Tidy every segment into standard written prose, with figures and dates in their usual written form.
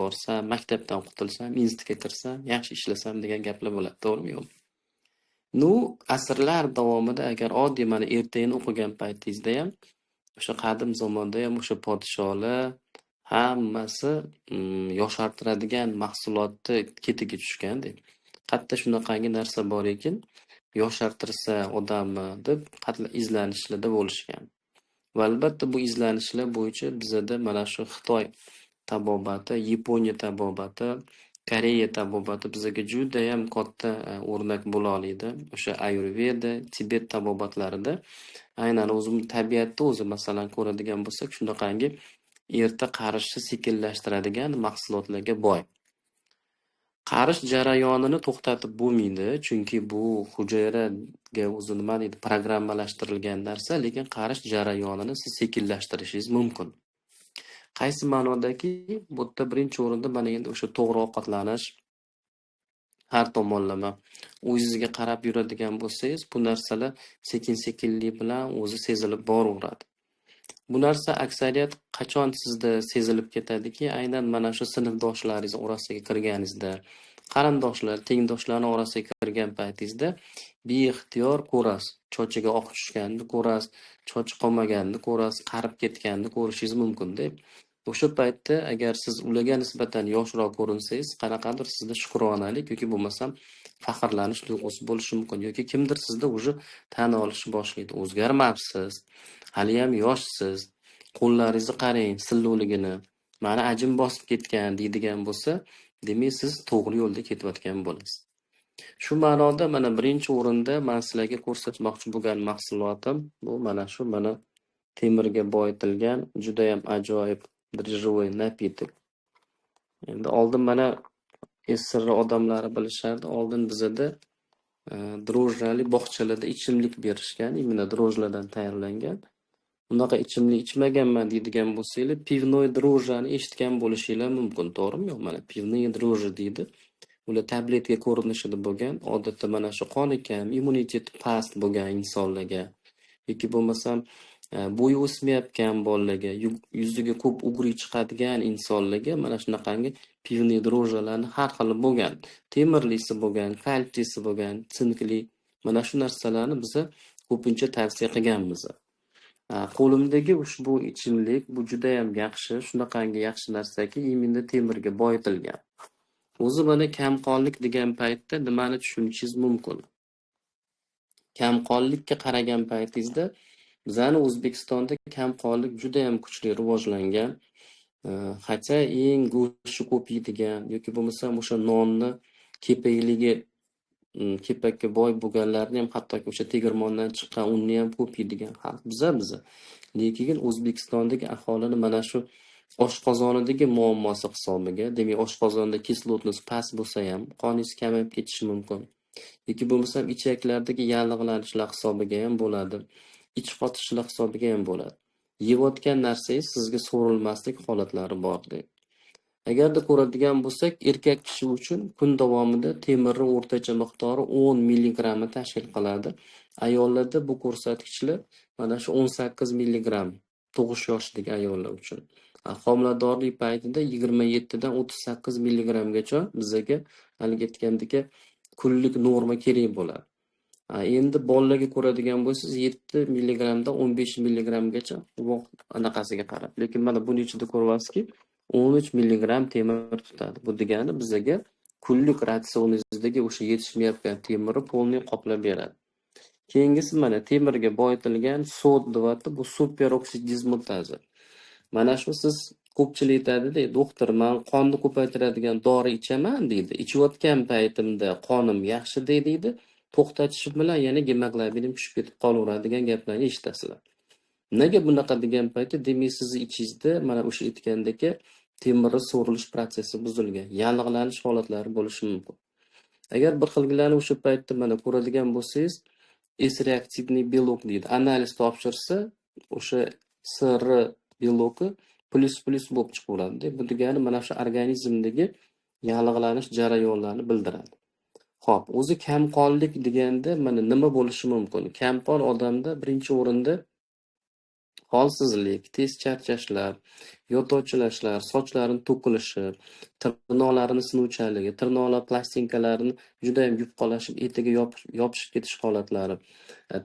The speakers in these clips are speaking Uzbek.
borsam, maktabdan qutulsam, institutga kirsam, yaxshi ishlasam degan gaplar bo'ladi, to'g'rimi yo'qmi? Nu, asrlar davomida agar oddiy mana ertagini o'qigan paytingizda ham o'sha qadim zamonda ham o'sha podsholar hammasi yoshartiradigan mahsulotni ketiga tushgan deb. Qayerda shunaqangi narsa bor ekan, yoshartirsa odamni deb qattiq izlanishlarda bo'lishgan. Va albatta bu izlanishlar bo'yicha bizada mana shu Xitoy tabobati, Yaponiya tabobati, Koreya tabobati bizga juda ham katta o'rnak bo'la oladi. O'sha Ayurveda, Tibet tabobatlarida aynan o'zimiz tabiatda o'zi masalan ko'radigan bo'lsak, shunaqangi erta qarishni sekinlashtiradigan mahsulotlarga boy. Qarish jarayonini to'xtatib bo'lmaydi, chunki bu hujayraga o'zi nima deydi, programmalashtirilgan narsa, lekin qarish jarayonini siz sekinlashtirishingiz mumkin. Qaysi ma'nodaki, bu yerda birinchi o'rinda mana endi o'sha to'g'ri ovqatlanish, har tomonlama o'zingizga qarab yuradigan bo'lsangiz, bu narsalar sekin-sekinlik bilan o'zi sezilib boraveradi. Bu narsa aksariyat qachon sizda sezilib ketadiki, aynan mana shu sinfdoshlaringiz orasiga kirganingizda, qarindoshlar, tengdoshlarning orasiga kirgan paytingizda beixtiyor ko'rasiz. Chochiga oq tushganini ko'rasiz, chochi qolmaganini ko'rasiz, qarib ketganini ko'rishingiz mumkin-da. O'sha paytda agar siz ularga nisbatan yoshroq ko'rinsangiz, qanaqadir sizda shukronalik yoki bo'lmasam faxrlanish tuyg'usi bo'lishi mumkin yoki kimdir sizda o'zi tan olishni boshlaydi. O'zgarmabsiz, hali ham yoshsiz, qo'llaringizni qarang, sillovligini, mana ajin bosib ketgan deydigan bo'lsa, demak siz to'g'ri yo'lda ketayotgan bo'lasiz. Shu ma'noda mana birinchi o'rinda men sizlarga ko'rsatmoqchi bo'lgan mahsulotim bu mana shu mana temirga boyitilgan juda ham ajoyib дрожжевой napitek. Endi oldin mana sirri odamlari bilishardi, oldin bizada dro'jjali bog'chalarda ichimlik berishgan, imенно dro'jlardan tayyorlangan. Unaqa ichimlik ichmaganman deydigan bo'lsanglar, pivnoy dro'jjani eshitgan bo'lishinglar mumkin, to'g'rimi? Yo'q, mana pivnoy dro'jji deydi. Ular tabletka ko'rinishida bo'lgan, odatda mana shu qoni kam, immuniteti past bo'lgan insonlarga yoki bo'lmasam bo'yi o'smayotgan bolalarga, yuziga ko'p ugri chiqadigan insonlarga mana shunaqangi pivniy dro'jjalarni har xil bo'lgan, temirlisi bo'lgan, kalsiysi bo'lgan, sinkli mana shu narsalarni biz ko'pincha tavsiya qilganmiz. Qo'limdagi ushbu ichimlik bu juda ham yaxshi, shunaqangi yaxshi narsaki, imенно temirga boyitilgan. O'zi mana kamqonlik degan paytda nimani tushunishingiz mumkin? Kamqonlikka qaragan paytingizda bizani O'zbekistonda kamqonlik juda ham kuchli rivojlangan. Hatto eng go'shtni ko'p yeydigan yoki bo'lmasam o'sha nonni kepakligi kepakka boy bo'lganlarni ham hattoki o'sha tegirmondan chiqqan unni ham ko'p yeydigan xalq biza. Lekin O'zbekistondagi aholini mana shu oshqozonidagi muammosi hisobiga, demak oshqozonda kislotnost past bo'lsa ham qoningiz kamayib ketishi mumkin. Yoki bo'lmasam ichaklardagi yallig'lanishlar hisobiga ham bo'ladi. Ich qotishlar hisobiga ham bo'ladi. Yeyotgan narsangiz sizga so'rilmaslik holatlari bor-da. Agarda ko'radigan bo'lsak, erkak kishi uchun kun davomida temirning o'rtacha miqdori 10 mg tashkil qiladi. Ayollarda bu ko'rsatkichlar mana shu 18 mg tug'ish yoshidagi ayollar uchun. Homiladorlik paytida 27 dan 38 mg gacha bizga hali aytgandek kunlik norma kerak bo'ladi. Endi bolalarga ko'radigan bo'lsangiz 7 mg dan 15 mg gacha anaqasiga qarab. Lekin mana buning ichida ko'ryapsizki 13 mg temir tutadi. Bu degani bizga kunlik ratsionimizdagi o'sha yetishmayotgan temirni polniy qoplab beradi. Keyingisi mana temirga boyitilgan soda bu superoksid dismutaza. Mana shu siz ko'pchilik aytadi-da, doktor, men qonni ko'paytiradigan dori ichaman deydi. Ichayotgan paytimda qonim yaxshi deydi. To'xtatish bilan yana gemoglobinim tushib ketib qolaveradigan gaplarni eshitasizlar. Nega bunaqa degan paytda, demak sizni ichingizda mana o'sha aytgandek temirni so'rilish protsessi buzilgan, yallig'lanish holatlari bo'lishi mumkin. Agar bir xilgilarni o'sha paytda mana ko'radigan bo'lsangiz, S-reaktivniy belok deydi. Analiz topshirsa, o'sha SR beloki plus bo'lib chiqaveradi. Bu degani mana shu organizmdagi yallig'lanish jarayonlarini bildiradi. Xo'p, o'zi kamqonlik deganda mana nima bo'lishi mumkin? Kamqon odamda birinchi o'rinda holsizlik, tez charchashlar, yo'tovchilashlar, sochlarni to'kilishi, tirnoqlarini sinuvchanligi, tirnoqlar plastinkalarini judayam yupqalashib, etiga yopishib ketish holatlari,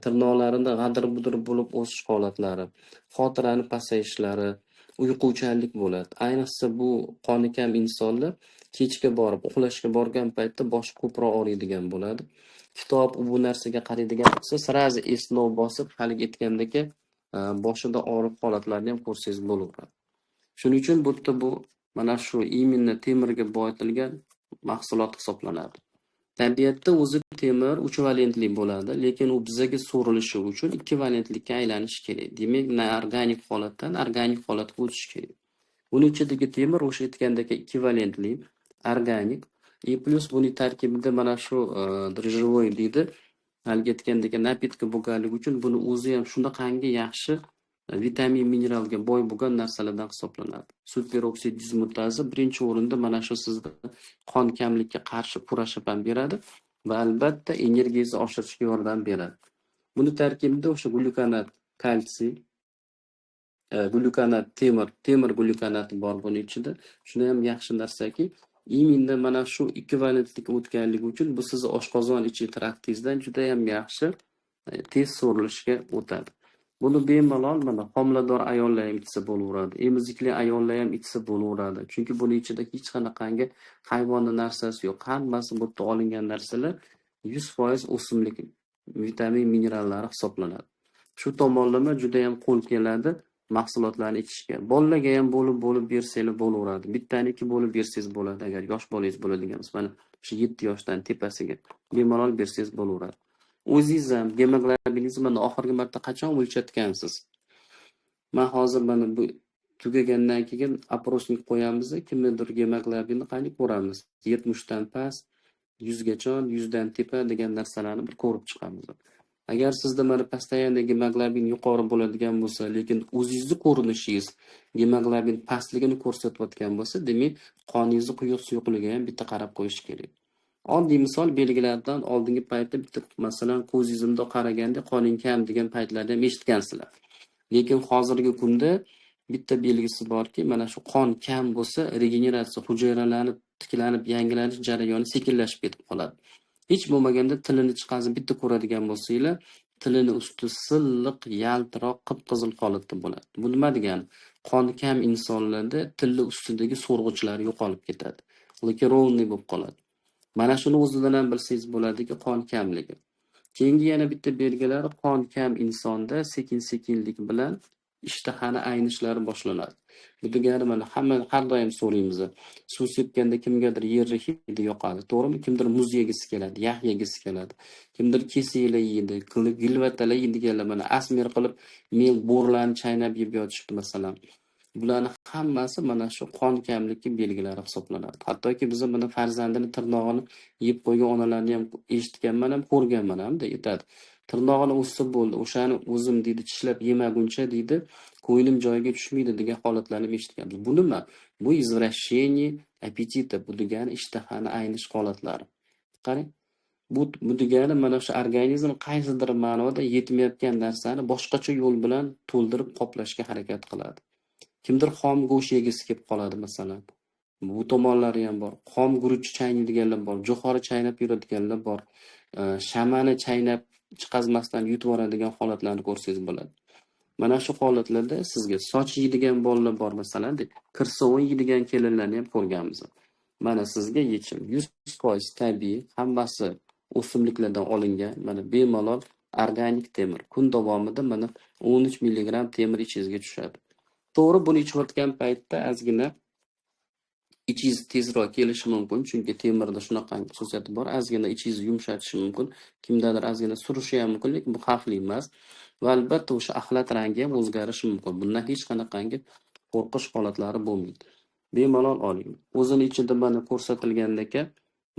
tirnoqlarida g'adir-budir bo'lib o'sish holatlari, xotirani pasayishlari, uyquchanlik bo'ladi. Ayniqsa bu qoni kam insonlar kechga borib uxlashga borgan paytda boshi ko'proq og'riydigan bo'ladi. Kitob bu narsaga qaraydigan bo'lsa, sirazi esnov bosib, haligi aytgandek boshida og'riq holatlarini ham ko'rsangiz bo'laveradi. Shuning uchun bu yerda bu mana shu именно temirga boyitilgan mahsulot hisoblanadi. Tabiatda o'zi temir 3 valentli bo'ladi, lekin u bizaga so'rilishi uchun 2 valentlikka aylanishi kerak. Demak, organik holatdan organik holatga o'tish kerak. Buning ichidagi temir o'sha aytgandek 2 valentli, organik, plus buning tarkibida mana shu дрожжевой deydi. Haligi aytgandek napitka bo'lganligi uchun buni o'zi ham shunaqangi yaxshi vitamin mineralga boy bo'lgan narsalardan hisoblanadi. Sut peroksid dismutazi birinchi o'rinda mana shu sizda qon kamlikka qarshi kurashib ham beradi va albatta energiyangizni oshirishga yordam beradi. Buni tarkibida o'sha glyukonat, kalsiy, glyukonat, temir glyukonati bor buning ichida. Shuna ham yaxshi narsaki, именно mana shu ekvivalentlikka o'tganligi uchun bu sizni oshqozon ichi traktingizdan juda ham yaxshi tez so'rilishga o'tadi. Buni bemalol mana homilador ayollar ham ichsa bo'laveradi, emizikli ayollar ham ichsa bo'laveradi. Chunki buning ichida hech qanaqangi hayvoniy narsasi yo'q. Hammasi bu yerda olingan narsalar 100% o'simlik vitamin minerallari hisoblanadi. Shu tomonlama juda ham qo'l keladi mahsulotlarni ichishga. Bolalarga ham bo'lib bersanglar bo'laveradi. Bittaniki bo'lib bersangiz bo'ladi agar yosh bolangiz bo'ladigan bo'lsa. Mana shu 7 yoshdan tepasiga bemalol bersangiz bo'laveradi. O'zingiz ham gemoglobiningizni mana oxirgi marta qachon o'lchatgansiz? Men hozir mana bu tugagandan keyin oprosnik qo'yamiz, kimnidir gemoglobinini qani ko'ramiz. 70 dan past, 100 gacha, 100 dan tepa degan narsalarni bir ko'rib chiqamiz. Agar sizda mana postoyanno gemoglobin yuqori bo'ladigan bo'lsa, lekin o'zingizning ko'rinishingiz gemoglobin pastligini ko'rsatayotgan bo'lsa, demak, qoningizni quyuq suyuqligiga ham bitta qarab qo'yish kerak. Oddiy misol belgilaridan oldingi paytda bitta masalan ko'zingizga qaraganda qoning kam degan paytlarda ham eshitgansizlar. Lekin hozirgi kunda bitta belgisi borki, mana shu qon kam bo'lsa, regeneratsiya hujayralari tiklanib, yangilanish jarayoni sekinlashib ketib qoladi. Hech bo'lmaganda tilini chiqazib bitta ko'radigan bo'lsanglar, tilini usti silliq, yaltiroq, qip-qizil holatda bo'ladi. Bu nima degani? Qon kam insonlarda tilla ustidagi so'rg'ichlar yo'qolib ketadi. Lekin rovniy bo'lib qoladi. Mana shuni o'zidan ham bilsangiz bo'ladiki, qon kamligi. Keyingi yana bitta belgilari qon kam insonda sekin-sekinlik bilan ishtahani aynishlari boshlanadi. Bu degani mana har doim so'raymiz. Suv sepganda kimgadir yerri hidi yoqadi, to'g'rimi? Kimdir muz yegisi keladi, yog' yegisi keladi. Kimdir kesiklar yeydi, gilvatalar yeydiganlar mana asmer qilib mel bo'rlarni chaynab yeb yotishdi masalan. Bularning hammasi mana shu qon kamligi belgilari hisoblanadi. Hattoki biz mana farzandini tirnog'ini yeb qo'ygan onalarni ham eshitganman ham, ko'rganman ham aytadi. Tirnog'ini o'ssa bo'ldi, o'shani o'zim deydi tishlab yemaguncha deydi, ko'nglim joyiga tushmaydi degan holatlarni eshitganmiz. Bu nima? Bu извращение аппетита, bu degani ishtahani aynish holatlari. Qarang, bu degani mana shu organizm qaysidir ma'noda yetmayotgan narsani boshqacha yo'l bilan to'ldirib qoplashga harakat qiladi. Kimdir xom go'sht yegisi kelib qoladi masalan. Bu tomonlari ham bor. Xom guruch chaynaydiganlar bor, jo'xori chaynab yuradiganlar bor. Shamani chaynab chiqazmasdan yutib yuboradigan holatlarni ko'rsangiz bo'ladi. Mana shu holatlarda sizga soch yeydigan bolalar bor masalan, kirsovun yeydigan kelinlarni ham ko'rganmiz. Mana sizga yechim 100% tabiiy, hammasi o'simliklardan olingan, mana bemalol organik temir. Kun davomida mana 13 mg temir ichingizga tushadi. To'g'ri, buni ichayotgan paytda ozgina ichingiz tezroq kelishi mumkin, chunki temirda shunaqa xususiyati bor. Ozgina ichingizni yumshatishi mumkin, kimdadir ozgina surishi ham mumkin, lekin bu xavfli emas. Va albatta o'sha axlat rangi ham o'zgarishi mumkin. Bundan hech qanaqangi qo'rqish holatlari bo'lmaydi. Bemalol oling. O'zini ichida mana ko'rsatilgandek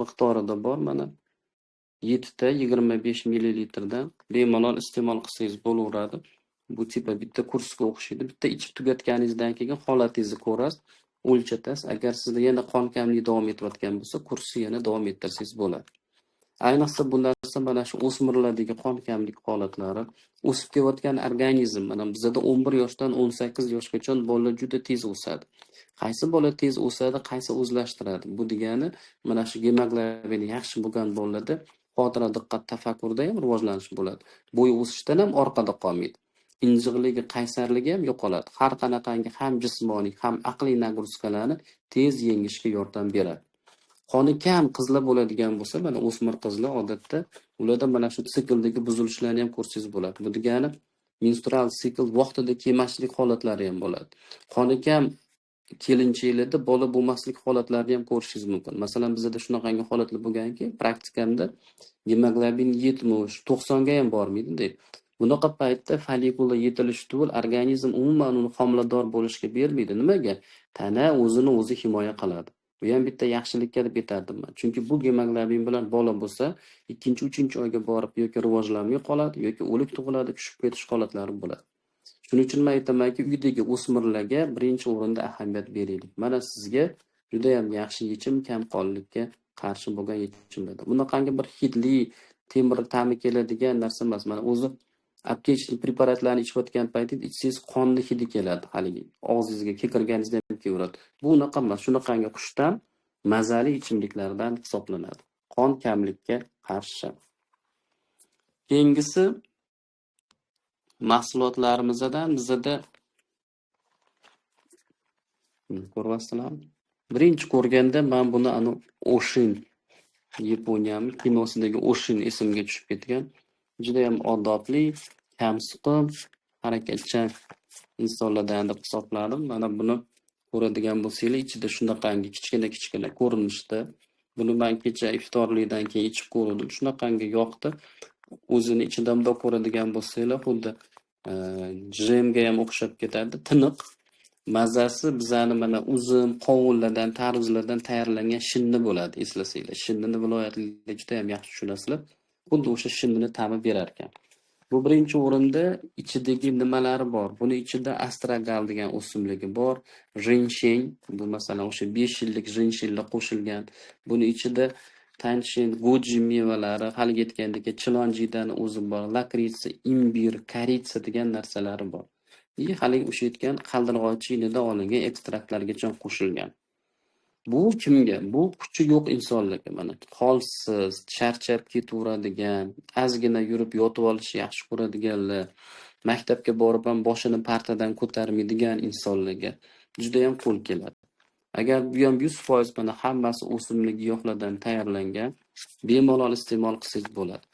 miqdorida bor, mana 7 ta 25 ml dan bemalol iste'mol qilsangiz bo'laveradi. Bu tipa bitta kursga o'xshaydi. Bitta ichib tugatganingizdan keyin holatingizni ko'rasiz, o'lchatasiz. Agar sizda yana qon kamligi davom etayotgan bo'lsa, kursni yana davom ettirsangiz bo'ladi. Ayniqsa bu narsa mana shu o'smirlardagi qon kamlik holatlari, o'sib kelayotgan organizm, mana bizda 11 yoshdan 18 yoshgacha bolalar juda tez o'sadi. Qaysi bola tez o'sadi, qaysi o'zlashtiradi? Bu degani mana shu gemoglobini yaxshi bo'lgan bolalarda xotira, diqqat, tafakkurda ham rivojlanish bo'ladi. Bo'y o'sishdan ham orqada qolmaydi. Injiqligi, qaysarligi ham yo'qoladi. Har qanaqangi ham jismoniy, ham aqliy nagruskalarni tez yengishga yordam beradi. Qoni kam qizlar bo'ladigan bo'lsa, mana o'smir qizlar odatda ularda mana shu sikldagi buzilishlarni ham ko'rsangiz bo'ladi. Bu degani menstrual sikl vaqtida kelmaslik holatlari ham bo'ladi. Qoni kam kelinchaklarda bola bo'lmaslik holatlarini ham ko'rishingiz mumkin. Masalan, bizda shunaqangi holatlar bo'lganki, praktikamda gemoglobin 70, 90 ga ham bormaydi. Bunaqa paytda follikula yetilish tugul organizm umuman uni homilador bo'lishga bermaydi. Nimaga? Tana o'zini o'zi himoya qiladi. Bu ham bitta yaxshilikka deb aytardim men. Chunki bu gemoglobin bilan bola bo'lsa, 2-3 oyga borib yoki rivojlanmay qoladi yoki o'lik tug'iladi, tushib ketish holatlari bo'ladi. Shuning uchun men aytamanki, uydagi o'smirlarga birinchi o'rinda ahamiyat beraylik. Mana sizga juda ham yaxshi yechim kamqonlikka qarshi bo'lgan yechimdir. Bunaqangi bir hidli, temir ta'mi keladigan narsa emas. Mana o'zi aptechnik preparatlarni ichayotgan paytingizda ichsangiz qonni hidi keladi, haligi og'zingizga kekirganingizda ham kelaveradi. Bu unaqa emas. Shunaqangi xushtam, mazali ichimliklardan hisoblanadi. Qon kamlikka qarshi. Keyingisi mahsulotlarimizdan bizda ko'ryapsizlarmi? Birinchi ko'rganda men buni Oshin, Yaponiyaning kinosidagi Oshin esimga tushib ketgan. Juda ham odobli, kamsuqum, harakatchan insonlardan deb hisobladim. Mana buni ko'radigan bo'lsanglar, ichida shunaqangi kichkina ko'rinishda. Buni men kecha iftorlikdan keyin ichib ko'rdim. Shunaqangi yoqdi. O'zini ichida mundoq ko'radigan bo'lsanglar, xuddi jemga ham o'xshab ketadi, tiniq. Mazasi bizani mana uzum, qovunlardan, tarvuzlardan tayyorlangan shinni bo'ladi, eslasanglar. Shinnini viloyatlarda juda ham yaxshi tushunasizlar. Xuddi o'sha shinnini ta'mi berar ekan. Bu birinchi o'rinda ichidagi nimalari bor? Buni ichida astragal degan o'simligi bor, jinshen, bu masalan o'sha 5 yillik jinshenlar qo'shilgan. Buni ichida tanshin, goji mevalari, hali aytgandek chilonjidan o'zi bor, lakritsa, imbir, koritsa degan narsalari bor. Hali o'sha aytgan qaldirg'och inidan olingan ekstraktlargacha qo'shilgan. Bu kimga? Bu kuchi yo'q insonlarga, mana holsiz, charchab ketaveradigan, ozgina yurib yotib olishni yaxshi ko'radiganlar, maktabga borib ham boshini partadan ko'tarmaydigan insonlarga juda ham qo'l keladi. Agar bu ham 100% mana hammasi o'simlik giyohlardan tayyorlangan, bemalol iste'mol qilsangiz bo'ladi.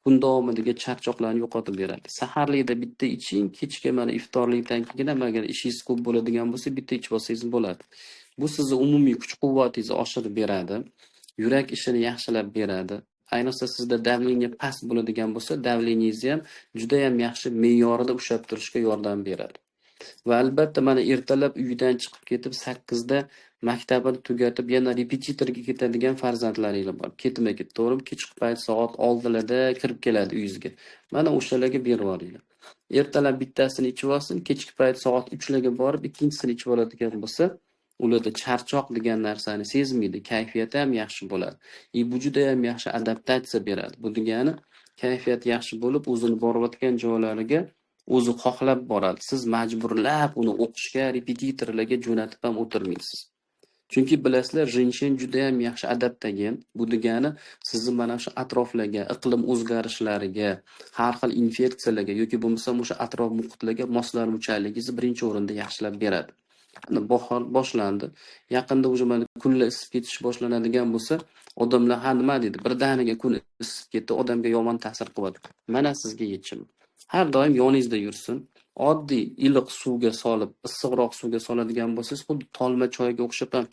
Kun davomidagi charchoqlarni yo'qotib beradi. Saharlikda bitta iching, kechga mana iftorlikdan keyin ham agar ishingiz ko'p bo'ladigan bo'lsa, bitta ichib olsangiz bo'ladi. Bu sizni umumiy kuch-quvvatingizni oshirib beradi. Yurak ishini yaxshilab beradi. Ayniqsa sizda davleniya past bo'ladigan bo'lsa, davleningizni ham juda ham yaxshi me'yorida ushlab turishga yordam beradi. Va albatta mana ertalab uydan chiqib ketib 8 da maktabini tugatib yana repetitorga ketadigan farzandlaringiz bor. Ketma-ket, to'g'rimi? Kechki payt soat 6 larda kirib keladi uyingizga. Mana o'shalarga berib yuboringlar. Ertalab bittasini ichib olsin, kechki payt soat 3 larga borib ikkinchisini ichib oladigan bo'lsa, ularda charchoq degan narsani sezmaydi, kayfiyati ham yaxshi bo'ladi. Bu juda ham yaxshi adaptatsiya beradi. Bu degani kayfiyat yaxshi bo'lib, o'zini borayotgan joylariga o'zi xohlab boradi. Siz majburlab uni o'qishga, repetitorlarga jo'natib ham o'tirmaysiz. Chunki bilasizlar, jinshen juda ham yaxshi adaptagen. Bu degani sizni mana shu atroflarga, iqlim o'zgarishlariga, har xil infeksiyalarga yoki bo'lmasa o'sha atrof muhitlarga moslanuvchanligingizni birinchi o'rinda yaxshilab beradi. Bahor boshlandi. Yaqinda уже mana kunlar isib ketish boshlanadigan bo'lsa, odamlar ha nima deydi? Birdaniga kun isib ketdi, odamga yomon ta'sir qiladi. Mana sizga yechim. Har doim yoningizda yursin. Oddiy iliq suvga solib, issiqroq suvga soladigan bo'lsangiz, xuddi tolma choyga o'xshab ham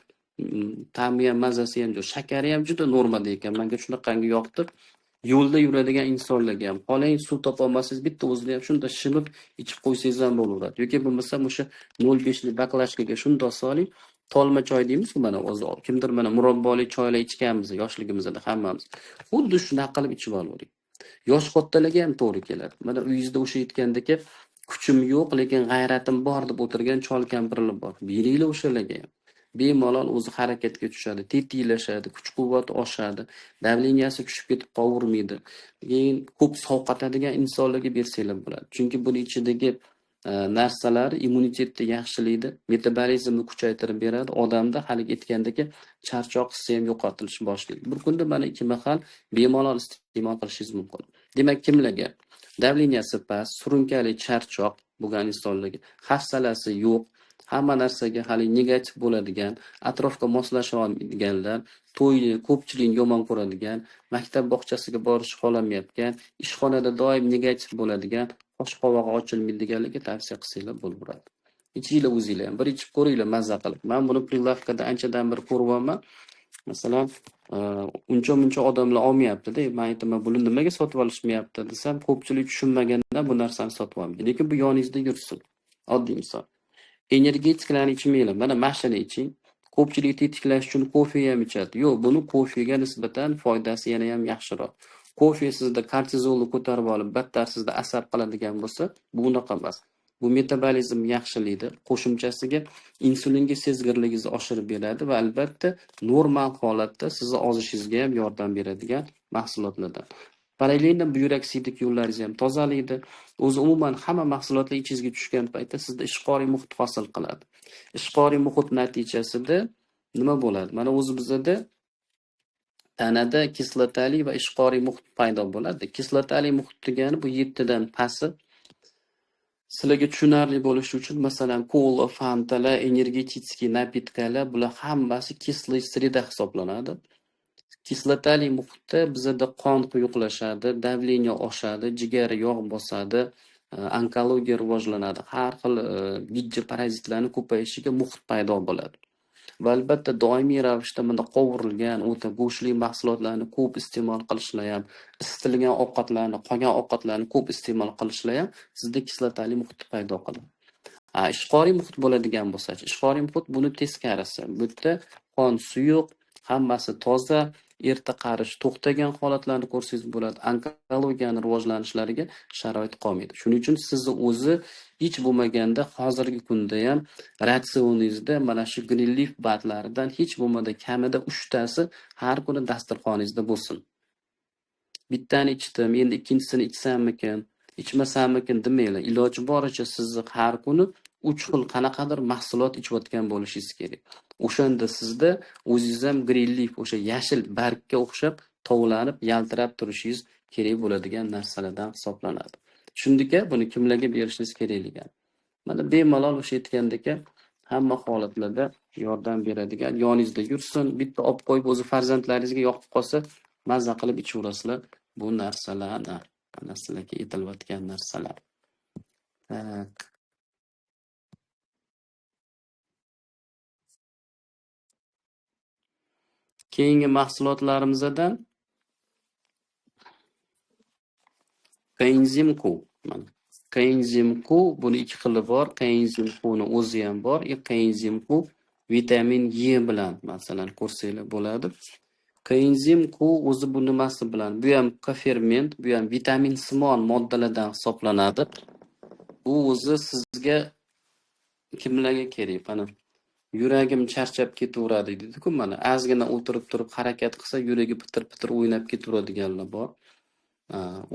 ta'mi ham, mazasi ham, shakari ham juda normada ekan. Menga shunaqangi yoqdi. Yo'lda yuradigan insonlarga ham, xohlang suv topa olmasangiz, bitta o'zini ham shunda shimib ichib qo'ysangiz ham bo'laveradi. Yoki bo'lmasa o'sha 0.5 lik baklashkaga shundoq soling. Tolma choy deymiz-ku mana o'zi. Kimdir mana murobboli choylar ichganmiz yoshligimizda hammamiz. Xuddi shunaqa qilib ichib olavering. Yosh kattalarga ham to'g'ri keladi. Mana uyingizda o'sha aytgandek, kuchim yo'q, lekin g'ayratim bor deb o'tirgan chol kampirlar bor. Beringlar o'shalarga ham. bemalol o'zi harakatga tushadi, tetiklashadi, kuch-quvvati oshadi, davleniyasi tushib ketib qovurmaydi. Keyin ko'p sovqotadigan insonlarga bersanglar bo'ladi. Chunki buni ichidagi narsalar immunitetni yaxshilaydi, metabolizmni kuchaytirib beradi, odamda haligi aytgandagi charchoq hissi ham yo'qotilish boshlaydi. Bir kunda mana 2 mahal bemalol iste'mol qilishingiz mumkin. Demak, kimlarga davleniyasi past, surunkali charchoq bo'lgan insonlarga, hafsalasi yo'q, hamma narsaga hali negativ bo'ladigan, atrofga moslasha olmaydiganlar, to'yni, ko'pchilikni yomon ko'radigan, maktab bog'chasiga borishni xohlamayotgan, ishxonada doim negativ bo'ladigan, qosh qovog'i ochilmaydiganlarga tavsiya qilsanglar bo'laveradi. Ichinglar o'zinglar ham bir ichib ko'ringlar maza qilib. Men buni prilavkada anchadan bir ko'ryapman. Masalan, uncha-muncha odamlar olmayapti-da. Men aytaman, buni nimaga sotib olishmayapti desam, ko'pchilik tushunmagandan bu narsani sotib olmaydi. Lekin bu yoningizda yursin. Oddiy misol. Energetiklarni ichmanglar. Mana mashina iching. Ko'pchilik tetiklash uchun kofe ham ichadi. Yo'q, buni kofega nisbatan foydasi yana ham yaxshiroq. Kofe sizda kortizolni ko'tarib olib, battar sizda asab qiladigan bo'lsa, bu unaqa emas. Bu metabolizm yaxshilaydi. Qo'shimchasiga insulinga sezgirligingizni oshirib beradi va albatta normal holatda sizni ozishingizga ham yordam beradigan mahsulotlardan. Parallelda buyrak siydik yo'llaringizni ham tozalaydi. O'zi umuman hamma mahsulotlar ichingizga tushgan paytda sizda ishqoriy muhit hosil qiladi. Ishqoriy muhit natijasida nima bo'ladi? Mana o'zi bizda tanada kislotali va ishqoriy muhit paydo bo'ladi. Kislotali muhit degani bu 7 dan pasti. Sizlarga tushunarli bo'lishi uchun masalan kola, fantalar, energetический напиткаlar bular hammasi kislый sreda hisoblanadi. Kislotali muhitda bizda qon quyuqlashadi, davleniya oshadi, jigar yog' bosadi, onkologiya rivojlanadi. Har xil gijja parazitlarning ko'payishiga muhit paydo bo'ladi. Va albatta doimiy ravishda bunda qovurilgan, o'ta go'shtli mahsulotlarni ko'p iste'mol qilishlar ham, isitilgan ovqatlarni, qolgan ovqatlarni ko'p iste'mol qilishlar ham sizda kislotali muhit paydo qiladi. Ishqoriy muhit bo'ladigan bo'lsa-chi, ishqoriy muhit buni teskarisi. Bu yerda qon suyuq, hammasi toza, erta qarish to'xtagan holatlarni ko'rsangiz bo'ladi. Onkologiyaning rivojlanishlariga sharoit qolmaydi. Shuning uchun sizni o'zi hech bo'lmaganda hozirgi kunda ham ratsioningizda mana shu green leaf batlaridan hech bo'lmada kamida 3 tasi har kuni dasturxoningizda bo'lsin. Bittani ichdim, endi ikkinchisini ichsammikin, ichmasammikin demanglar. Iloji boricha sizni har kuni 3 xil qanaqadir mahsulot ichayotgan bo'lishingiz kerak. O'shanda sizda o'zingiz ham green leaf, o'sha yashil bargga o'xshab tovlanib, yaltirab turishingiz kerak bo'ladigan narsalardan hisoblanadi. Tushundingmi? Buni kimlarga berishingiz kerakligi. Mana bemalol o'sha aytgandek hamma holatlarda yordam beradigan, yoningizda yursin, bitta olib qo'yib o'zi farzandlaringizga yoqib qolsa, mazza qilib ichaverasizlar bu narsalarni. Mana sizlarga aytilayotgan narsalar. Tak. Keyingi mahsulotlarimizdan Coenzim Q. Mana Coenzim Q buni 2 xili bor. Coenzim Q'ni o'zi ham bor. Coenzim Q vitamin E bilan masalan ko'rsanglar bo'ladi. Coenzim Q o'zi bu nimasi bilan? Bu ham koferment, bu ham vitamin simon moddalardan hisoblanadi. Bu o'zi sizga kimlarga kerak? Mana yuragim charchab ketaveradi dedi-ku, mana ozgina o'tirib turib harakat qilsa yuragi pitir-pitir o'ynab ketaveradiganlar bor.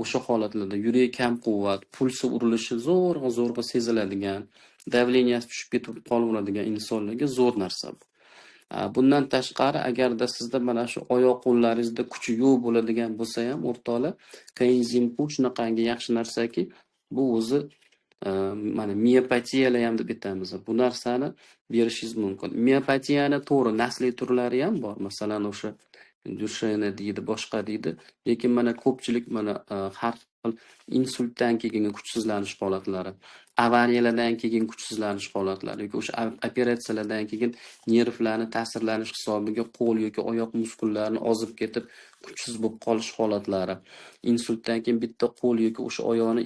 O'sha holatlarda yurak kam quvvat, pulsi urilishi zo'rg'a seziladigan, davleniyasi tushib ketib qolaveradigan insonlarga zo'r narsa bu. Bundan tashqari agarda sizda mana shu oyoq qo'llaringizda kuchi yo'q bo'ladigan bo'lsa ham o'rtoqlar, coenzim Q shunaqangi yaxshi narsaki, bu o'zi mana miopatiyalar ham deb aytamiz. Bu narsani berishingiz mumkin. Miopatiyani to'g'ri nasliy turlari ham bor. Masalan, o'sha Dushayna deydi, boshqa deydi. Lekin mana ko'pchilik mana har xil insultdan keyin kuchsizlanish holatlari, avariyalardan keyin kuchsizlanish holatlari yoki o'sha operatsiyalardan keyin nervlarni ta'sirlanish hisobiga qo'l yoki oyoq muskullarini ozib ketib kuchsiz bo'lib qolish holatlari, insultdan keyin bitta qo'l yoki o'sha oyoqni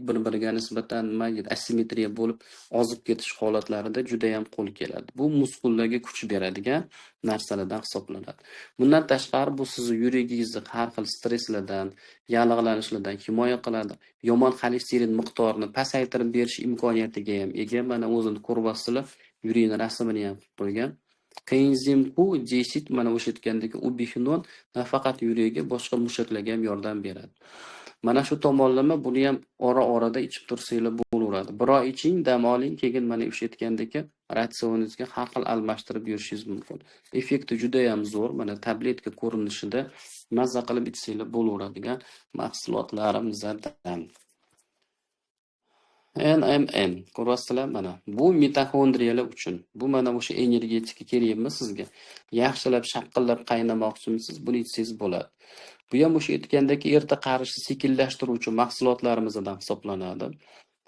bir-biriga nisbatan nima deydi, asimetriya bo'lib ozib ketish holatlarida juda ham qo'l keladi. Bu muskullarga kuch beradigan narsalardan hisoblanadi. Bundan tashqari bu sizni yuragingizni har xil stresslardan, yallig'lanishlardan himoya qiladi. Yomon xolesterin miqdorini pasaytirib berish imkoniyatiga ham ega. Mana o'zini ko'ryapsizlar, yurakning rasmini ham qo'ygan. Koenzim Q10 mana o'sha aytgandek ubifenol nafaqat yurakka, boshqa mushaklarga ham yordam beradi. Mana shu tomonlama buni ham ora-orada ichib tursanglar bo'laveradi. Bir oy iching, dam oling, keyin mana o'sha aytgandek ratsioningizga har xil almashtirib yurishingiz mumkin. Effekti juda ham zo'r. Mana tabletka ko'rinishida mazza qilib ichsanglar bo'laveradigan mahsulotlarimizdan. NMN ko'ryapsizlar mana. Bu mitoxondriyalar uchun. Bu mana o'sha energetika kerakmi sizga? Yaxshilab shaqqillab qaynamoqchimisiz? Buni ichsangiz bo'ladi. Bu ham o'sha aytgandek erta qarishni sekinlashtiruvchi mahsulotlarimizdan hisoblanadi.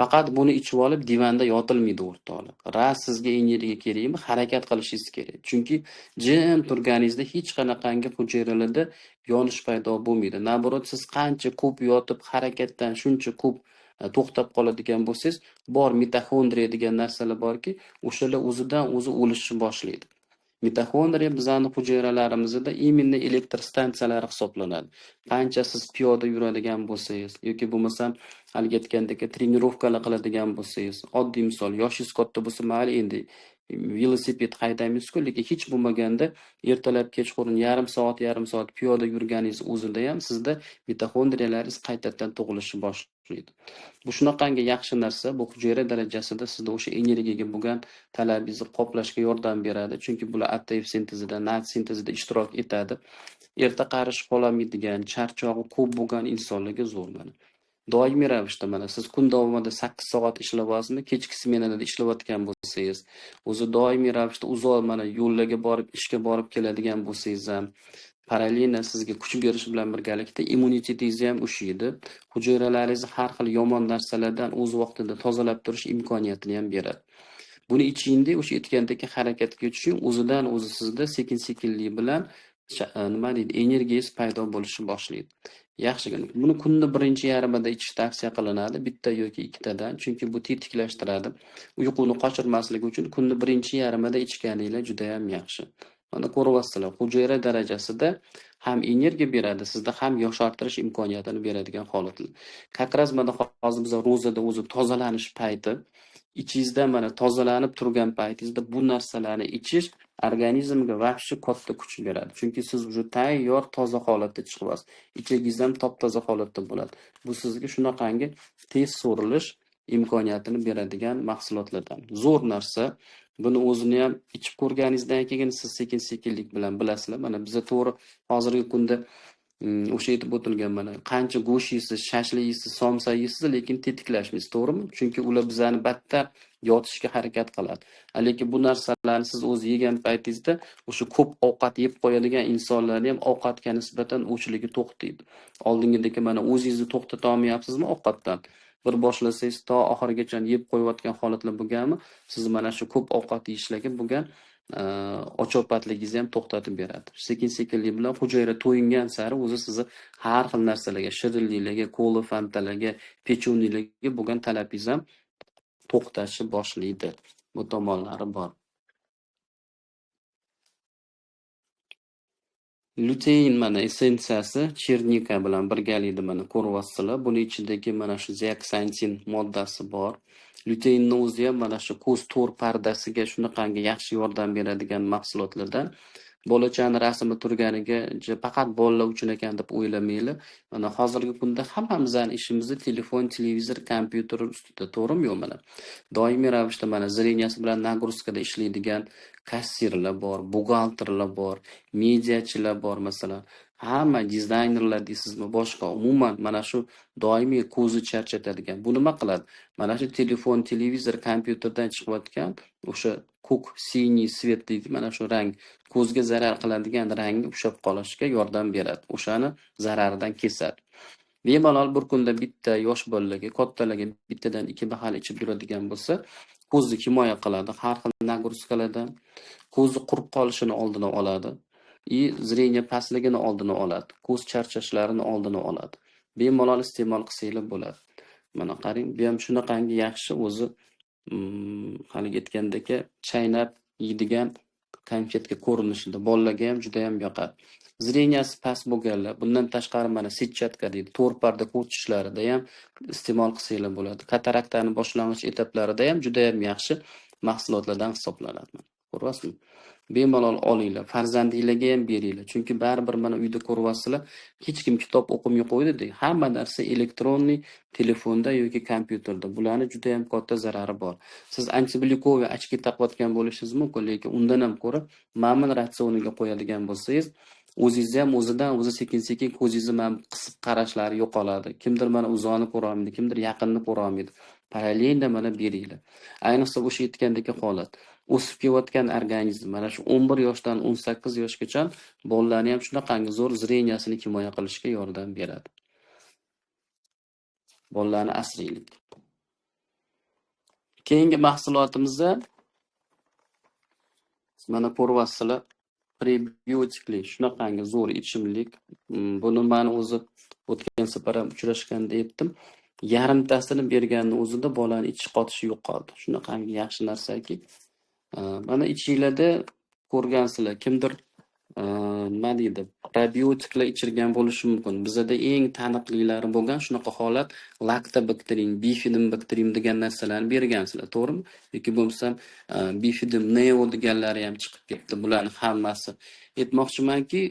Faqat buni ichib olib divanda yotilmaydi o'rtoqlar. Ras sizga energiya kerakmi? Harakat qilishingiz kerak. Chunki jim turganingizda hech qanaqangi hujayralarda yonish paydo bo'lmaydi. Naborot siz qancha ko'p yotib harakatdan shuncha ko'p to'xtab qoladigan bo'lsangiz, bor mitoxondriya degan narsalar borki, o'shalar o'zidan o'zi o'lishni boshlaydi. Mitoxondriya bizning hujayralarimizda imенно elektr stansiyalari hisoblanadi. Qancha siz piyoda yuradigan bo'lsangiz yoki bo'lmasam haligi aytgandek trenirovkalar qiladigan bo'lsangiz, oddiy misol, yoshingiz katta bo'lsa, mayli endi velosiped haydaymiz-ku, lekin hech bo'lmaganda ertalab kechqurun yarim soat piyoda yurganingiz o'zida ham sizda mitoxondriyalaringiz qaytadan tug'ilishni boshlaydi. Bu shunaqangi yaxshi narsa, bu hujayra darajasida sizda o'sha energiyaga bo'lgan talabingizni qoplashga yordam beradi. Chunki bular ATF sintezida, NAD sintezida ishtirok etadi. Erta qarish qolmaydigan, charchog'i ko'p bo'lgan insonlarga zo'r mana. Doimiy ravishda mana siz kun davomida 8 soat ishlayapsizmi, kechki smenada ishlayotgan bo'lsangiz, o'zi doimiy ravishda uzoq mana yo'llarga borib, ishga borib keladigan bo'lsangiz ham, parallelna sizga kuch berish bilan birgalikda immunitetingiz ham o'shaydi. Hujayralaringizni har xil yomon narsalardan o'z vaqtida tozalab turish imkoniyatini ham beradi. Buni ichingda o'sha aytgandek harakatga tushing, o'zidan o'zi sizda sekin-sekinlik bilan nima deydi, energiyangiz paydo bo'lishni boshlaydi. Yaxshigina. Buni kunda birinchi yarmida ichish tavsiya qilinadi, bitta yoki ikkitadan, chunki bu tetiklashtiradi. Uyquni qochirmaslik uchun kunda birinchi yarmida ichganinglar juda ham yaxshi. Mana ko'ryapsizlar, hujayra darajasida ham energiya beradi, sizda ham yoshartirish imkoniyatini beradigan holatlar. Qaqraz mana hozir biz ro'zada o'zi tozalanish payti, ichingizda mana tozalanib turgan paytingizda bu narsalarni ichish organizmga vahshiy katta kuch beradi. Chunki siz уже tayyor toza holatda chiqyapsiz. Ichingiz ham top-toza holatda bo'ladi. Bu sizga shunaqangi tez so'rilish imkoniyatini beradigan mahsulotlardan. Zo'r narsa. Buni o'zini ham ichib ko'rganingizdan keyin siz sekin-sekinlik bilan bilasizlar. Mana bizda to'g'ri hozirgi kunda o'sha aytib o'tilgan mana qancha go'sht yeysiz, shashlik yeysiz, somsa yeysiz, lekin tetiklashmaysiz, to'g'rimi? Chunki ular bizani battar yotishga harakat qiladi. Lekin bu narsalarni siz o'zi yegan paytingizda o'sha ko'p ovqat yeb qo'yadigan insonlarni ham ovqatga nisbatan o'chligi to'xtaydi. Oldingidek mana o'zingizni to'xtata olmayapsizmi ovqatdan? Bir boshlasangiz to oxirigacha yeb qo'yayotgan holatlar bo'lganmi? Siz mana shu ko'p ovqat yeyishlarga bo'lgan ochopatligingizni ham to'xtatib beradi. Sekin-sekinlik bilan hujayra to'yingan sari o'zi sizni har xil narsalarga, shirinliklarga, kola, fantalarga, pechunilarga bo'lgan talabingiz ham to'xtashni boshlaydi. Bu tomonlari bor. Lutein mana essensiyasi chernika bilan birgalikda mana ko'ryapsizlar. Buning ichidagi mana shu zeaksantin moddasi bor. Luteinni o'zi ham mana shu ko'z to'r pardasiga shunaqangi yaxshi yordam beradigan mahsulotlardan. Bolachani rasmi turganiga faqat bolalar uchun ekan deb o'ylamanglar. Mana hozirgi kunda hammamizning ishimizni telefon, televizor, kompyuter ustida, to'g'rimi yo'q mana. Doimiy ravishda mana zreniyasi bilan nagruskada ishlaydigan kassirlar bor, buxgalterlar bor, mediachilar bor masalan. Hamma dizaynerlar deysizmi, boshqa umuman mana shu doimiy ko'zni charchatadigan. Bu nima qiladi? Mana shu telefon, televizor, kompyuterdan chiqayotgan o'sha ko'k, siniy svet deydi, mana shu rang ko'zga zarar qiladigan rangni ushlab qolishga yordam beradi. O'shani zararidan kesadi. Bemalol bir kunda bitta yosh bolalarga, kattalarga bittadan 2 bahal ichib yuradigan bo'lsa, ko'zni himoya qiladi, har xil nagruskalardan, ko'zni qurib qolishini oldini oladi. Zreniya pastligini oldini oladi. Ko'z charchashlarini oldini oladi. Bemalol iste'mol qilsanglar bo'ladi. Mana qarang, bu ham shunaqangi yaxshi o'zi haligi aytgandek chaynab yeydigan konfetka ko'rinishida bolalarga ham juda ham yoqadi. Zreniyasi past bo'lganlar, bundan tashqari mana sitchatka deydi, to'rparda ko'chishlarida ham iste'mol qilsanglar bo'ladi. Kataraktani boshlang'ich etaplarida ham juda ham yaxshi mahsulotlardan hisoblanadi. Ko'ryapsizmi? bemalol olinglar, farzandinglarga ham beringlar. Chunki baribir mana uyda ko'ryapsizlar, hech kim kitob o'qimay qo'ydi-da. Hamma narsa elektronniy telefonda yoki kompyuterda. Bularning juda ham katta zarari bor. Siz antibiotik ochki taqayotgan bo'lishingiz mumkin, lekin undan ham ko'ra ma'mul ratsioniga qo'yadigan bo'lsangiz, o'zingiz ham o'zidan o'zi sekin-sekin ko'zingizni mana qisib qarashlari yo'qoladi. Kimdir mana uzoqni ko'ra olmaydi, kimdir yaqinni ko'ra olmaydi. Parallelda mana beringlar. Ayniqsa o'sha aytgandagi holat. O'sib kelayotgan organizm mana shu 11 yoshdan 18 yoshgacha bolalarni ham shunaqangi zo'r zreniyasini himoya qilishga yordam beradi. Bolalarni asraylik. Keyingi mahsulotimizda mana ko'ryapsizlar, prebiotikli shunaqangi zo'r ichimlik. Buni men o'zi o'tgan safar ham uchrashganda aytdim. Yarimtasini berganning o'zida bolani ichish qotishi yo'qoldi. Shunaqangi yaxshi narsaki. Mana ichinglarda ko'rgansizlar, kimdir nima deydi, probiotiklar ichirgan bo'lishi mumkin. Bizda eng taniqlilari bo'lgan shunaqa holat lactobacterin, bifidobacterin degan narsalarni bergansizlar, to'g'rimi? Yoki bo'lmasam bifidum neo deganlari ham chiqib ketdi. Bularning hammasi aytmoqchimanki,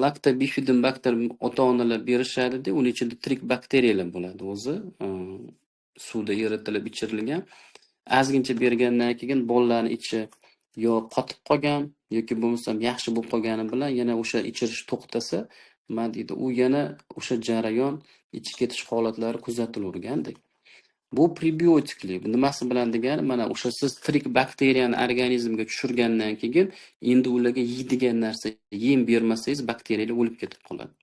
lactobifidobacter ota-onalar berishadi-da, uning ichida tirik bakteriyalar bo'ladi o'zi, suvda eritilib ichirilgan. Ozgincha bergandan keyin bolalarning ichi yo qotib qolgan yoki bo'lmasam yaxshi bo'lib qolgani bilan yana o'sha ichirish to'xtasa, nima deydi, u yana o'sha jarayon ichib ketish holatlari kuzatilaverganda. Bu prebiotikli. Nimasi bilan degani, mana o'sha siz tirik bakteriyani organizmga tushirgandan keyin endi ularga yeydigan narsa yem bermasangiz bakteriyalar o'lib ketib qoladi.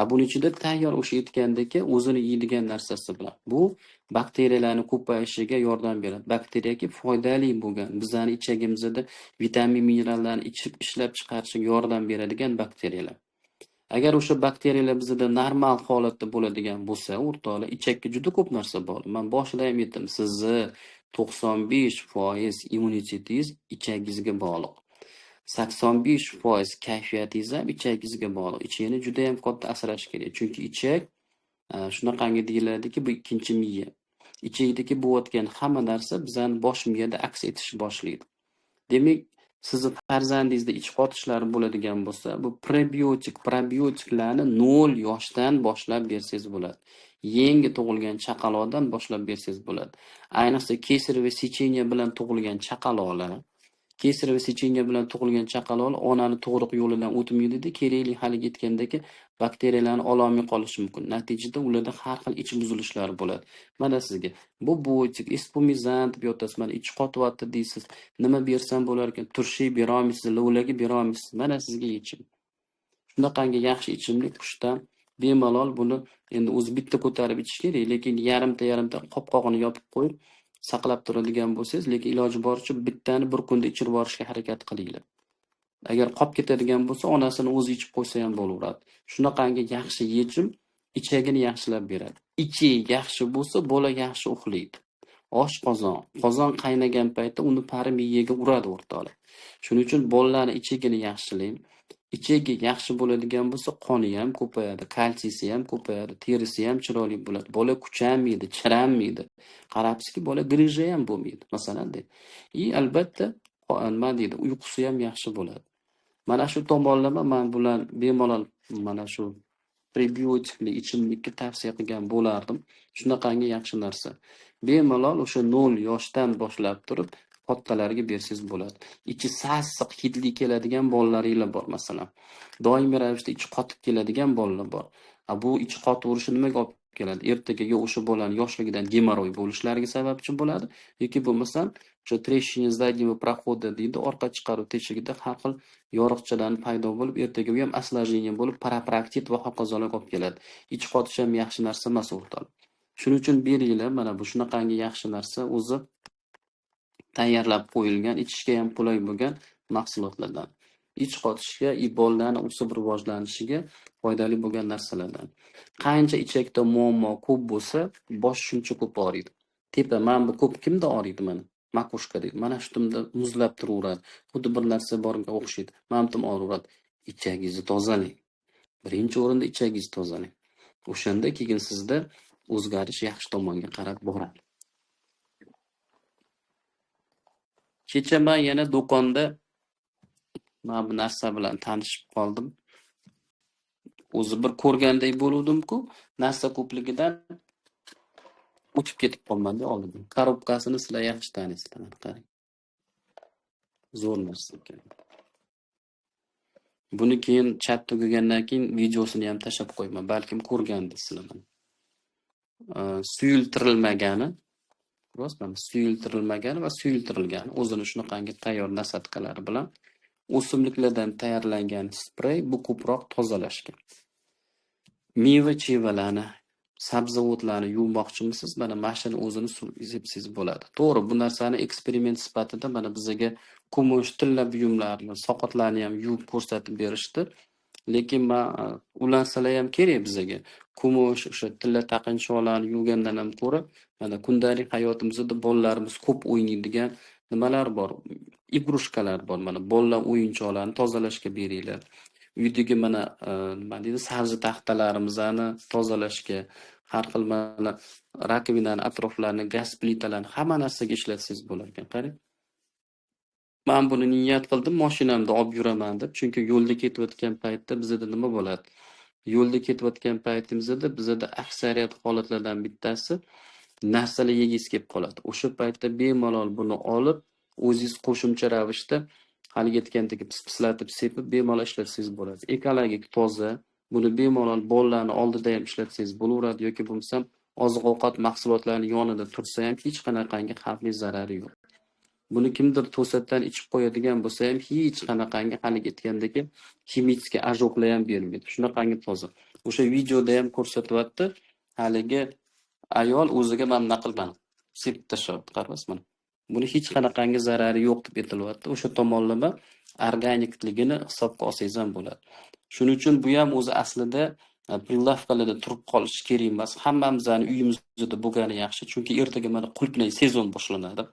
Buning ichida tayyor o'sha aytgandek o'zini yeydigan narsasi bilan bu bakteriyalarning ko'payishiga yordam beradi. Bakteriyaki foydali bo'lgan, bizning ichagimizda vitamin, minerallarni ishlab chiqarishga yordam beradigan bakteriyalar. Agar o'sha bakteriyalar bizda normal holatda bo'ladigan bo'lsa, o'rtoqlar, ichakka juda ko'p narsa bor. Men boshida ham aytdim, sizni 95% immunitetingiz ichagingizga bog'liq. 85% kayfiyatingiz ham ichagingizga bog'liq. Ichakni juda ham katta asrash kerak. Chunki ichak shunaqangi deyiladiki, bu ikkinchi miya. Ichakdagi bo'layotgan hamma narsa bizning bosh miyada aks etishni boshlaydi. Demak, sizni farzandingizda ich qotishlari bo'ladigan bo'lsa, bu probiotiklarni 0 yoshdan boshlab bersangiz bo'ladi. Yangi tug'ilgan chaqaloqdan boshlab bersangiz bo'ladi. Ayniqsa kesar va secheniya bilan tug'ilgan chaqaloqlar, kesar va secheniya bilan tug'ilgan chaqaloqlar onani tug'ruq yo'lidan o'tmaydi-da, kerakli haligi aytgandagi bakteriyalarni ololmay qolishi mumkin. Natijada ularda har xil ich buzilishlari bo'ladi. Mana sizga bu biotik, espumizant deb yotasiz, mana ich qotyapti deysiz. Nima bersam bo'lar ekan? Turshi bera olmaysiz, lovlagi bera olmaysiz. Mana sizga yechim. Shunaqangi yaxshi ichimlik qushdan bemalol buni endi o'zi bitta ko'tarib ichish kerak, lekin yarimta qopqog'ini yopib qo'yib saqlab turadigan bo'lsangiz, lekin iloji boricha bittani bir kunda ichirib borishga harakat qilinglar. Agar qolib ketadigan bo'lsa, onasini o'zi ichib qo'ysa ham bo'laveradi. Shunaqangi yaxshi yechim ichagini yaxshilab beradi. Ichi yaxshi bo'lsa, bola yaxshi uxlaydi. Qozon qaynagan paytda uni pari miyaga uradi o'rtoqlar. Shuning uchun bolalarning ichagini yaxshilang. Ichagi yaxshi bo'ladigan bo'lsa, qoni ham ko'payadi, kalsiysi ham ko'payadi, terisi ham chiroyli bo'ladi. Bola kuchanmaydi, chiranmaydi. Qarabsizki, bola grija ham bo'lmaydi, masalan-da. Albatta, nima deydi, uyqusi ham yaxshi bo'ladi. Mana shu tomonlama men bilan bemalol mana shu prebiotikli ichimlikni tavsiya qilgan bo'lardim. Shunaqangi yaxshi narsa. Bemalol o'sha 0 yoshdan boshlab turib kattalarga bersangiz bo'ladi. Ichi sassiq hidli keladigan bolalaringiz bor masalan. Doimiy ravishda ichi qotib keladigan bolalar bor. Bu ichi qotaverishi nimaga olib keladi? Ertaga o'sha bolaning yoshligidan gemoroy bo'lishlariga sababchi bo'ladi yoki bo'lmasam o'sha treshniy заднего прохода deydi, orqa chiqaruv teshigida har xil yoriqchadan paydo bo'lib, ertaga u ham осложнение bo'lib, parapraktit va hokazolar olib keladi. Ich qotish ham yaxshi narsa emas o'rtoqlar. Shuning uchun beringlar, mana bu shunaqangi yaxshi narsa o'zi tayyorlab qo'yilgan, ichishga ham qulay bo'lgan mahsulotlardan. Ich qotishga, bolalarning o'sib rivojlanishiga foydali bo'lgan narsalardan. Qancha ichakda muammo ko'p bo'lsa, bosh shuncha ko'p og'riydi. Tepa, mana bu ko'p kimda og'riydi mana? Makushka deydi. Mana shu timda muzlab turaveradi. Xuddi bir narsa borga o'xshaydi. Mana tim og'riydi. Ichagingizni tozalang. Birinchi o'rinda ichagingizni tozalang. O'shanda keyin sizda o'zgarish yaxshi tomonga qarab boradi. Kecha men yana do'konda Men bu narsa bilan tanishib qoldim. O'zi bir ko'rgandek bo'luvdim-ku, narsa ko'pligidan o'tib ketib qolmadi oldidan. Korobkasini sizlar yaxshi taniysizlar, qarang. Zo'r narsa ekan. Buni keyin chat tugagandan keyin videosini ham tashlab qo'yman. Balkim ko'rgandingizlar buni. Suyultirilmagani, rostmi? Suyultirilmagani va suyultirilgani o'zini shunaqangi tayyor nasatkalari bilan o'simliklardan tayyorlangan sprey bu ko'proq tozalashga. Meva-chevalarni, sabzavotlarni yuvmoqchimisiz? Mana mashina o'zini sepsiz bo'ladi. To'g'ri, bu narsani eksperiment sifatida mana bizga kumush, tilla buyumlarni, soqotlarni ham yuvib ko'rsatib berishdi. Lekin men ulansalar ham kerak bizga. Kumush, o'sha tilla taqinchoqlarni yuvgandan ham ko'ra, mana kundalik hayotimizda bolalarimiz ko'p o'ynaydigan nimalar bor? Igrushkalar bor. Mana bolalar o'yinchoqlarini tozalashga beringlar. Uydagi mana nima deydi, sabzi taxtalarimizni tozalashga, har xil mana rakovinani atroflarini, gaz plitalarini hamma narsaga ishlatsangiz bo'lar ekan. Qarang. Men buni niyat qildim, mashinamda olib yuraman deb, chunki yo'lda ketayotgan paytda bizda nima bo'ladi? Yo'lda ketayotgan paytimizda bizda aksariyat holatlardan bittasi narsalar yegingiz kelib qoladi. O'sha paytda bemalol buni olib, o'zingiz qo'shimcha ravishda haliga aytgandek pislatib, sepib bemalol ishlatsangiz bo'ladi. Ekologik, toza. Buni bemalol bolalarning oldida ham ishlatsangiz bo'laveradi yoki bo'lmasa oziq-ovqat mahsulotlarining yonida tursa ham hech qanaqangi xavfli zarari yo'q. Buni kimdir to'satdan ichib qo'yadigan bo'lsa ham hech qanaqangi haliga aytgandek kimik ajoklar ham bermaydi. Shunaqangi toza. O'sha videoda ham ko'rsatyapti. Haligi ayol o'ziga mana naqilman sepib tashlab qarasizmi? Buni hech qanaqangi zarari yo'q deb aytilyapti. O'sha tomonlama organikligini hisobga olsangiz ham bo'ladi. Shuning uchun bu ham o'zi aslida prilavkalarda turib qolish kerak emas. Hammamizning uyimizda bo'lgani yaxshi, chunki ertaga mana qulpnay sezon boshlanadi.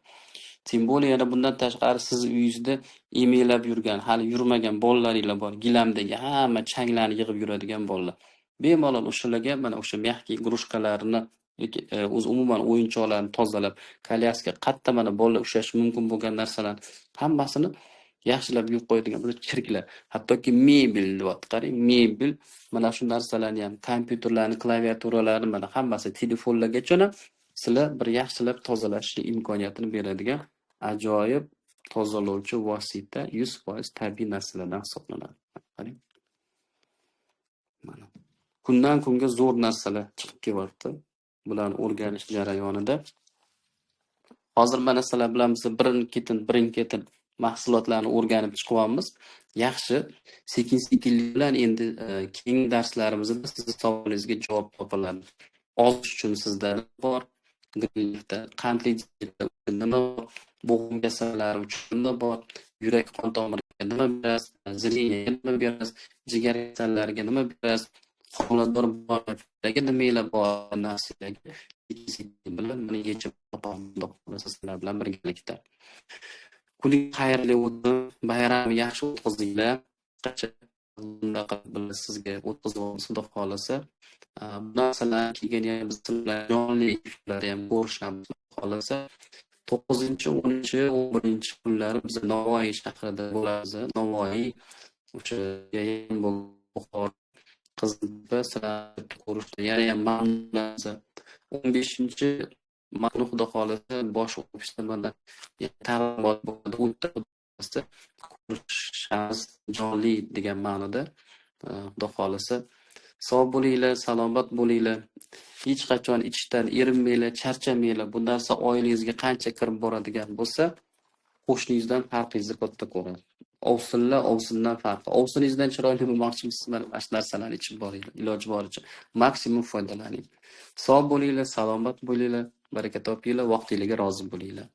Tim bo'liq yana bundan tashqari siz uyingizda emaylab yurgan, hali yurmagan bolalaringiz bor. Gilamdagi hamma changlarni yig'ib yuradigan bolalar. Bemalol o'shalarga mana o'sha mягкий igrushkalarni yoki o'z umuman o'yinchoqlarni tozalab, kolyaska qatta mana bolalar ushlash mumkin bo'lgan narsalarni hammasini yaxshilab yuvib qo'yadigan bir chirklar. Hattoki mebel deyapti, qarang, mebel mana shu narsalarni ham, kompyuterlarni, klaviaturalarni mana hammasi telefonlargacha sizlar bir yaxshilab tozalash imkoniyatini beradigan ajoyib tozalovchi vosita 100% tabiiy narsalardan hisoblanadi. Qarang. Mana. Kundan kunga zo'r narsalar chiqib kelyapti. Bularni o'rganish jarayonida. Hozir mana sizlar bilan biz birin-ketin mahsulotlarni o'rganib chiqyapmiz. Yaxshi, sekin-sekinlik bilan endi keyingi darslarimizda sizning savolingizga javob topiladi. Ozish uchun sizda bor, grillda qandli nima bor, bo'g'im kasallari uchun nima bor, yurak qon tomiriga nima berasiz, zilyaga nima berasiz, jigar kasallariga nima berasiz, holatlar borlarga nimalar bor narsalarga bilan buni yechib topamiz sizlar bilan birgalikda. Kuning xayrli o'tsin, bayram yaxshi o'tkazinglar. Bunaqa sizga o'tkazib Xudo xolasa. Bu narsalar keyin ham biz bilan jonli efirlar ham ko'rishamiz xolasa. 9-10-11 kunlari biz Navoiy shahrida bo'lamiz. Navoiy o'sha Buxoro Qiziltepa sizlarni ko'rishda yana ham mamnunmiz. 15 mana Xudo xolasa bosh ofisda mana targ'ibot bo'ladi, o'tda ko'rishamiz jonli degan ma'noda. Xudo xolasa sog' bo'linglar, salomat bo'linglar. Hech qachon ichdan erinmanglar, charchamanglar. Bu narsa oilangizga qancha kirib boradigan bo'lsa, qo'shningizdan farqingizni katta ko'radi. Ovsindan farqi. Ovsiningizdan chiroyli bo'lmoqchimisiz? Mana shu narsalarni ichib boringlar, iloji boricha maksimum foydalaning. Sog' bo'linglar, salomat bo'linglar, baraka topinglar, vaqtingizga rozi bo'linglar.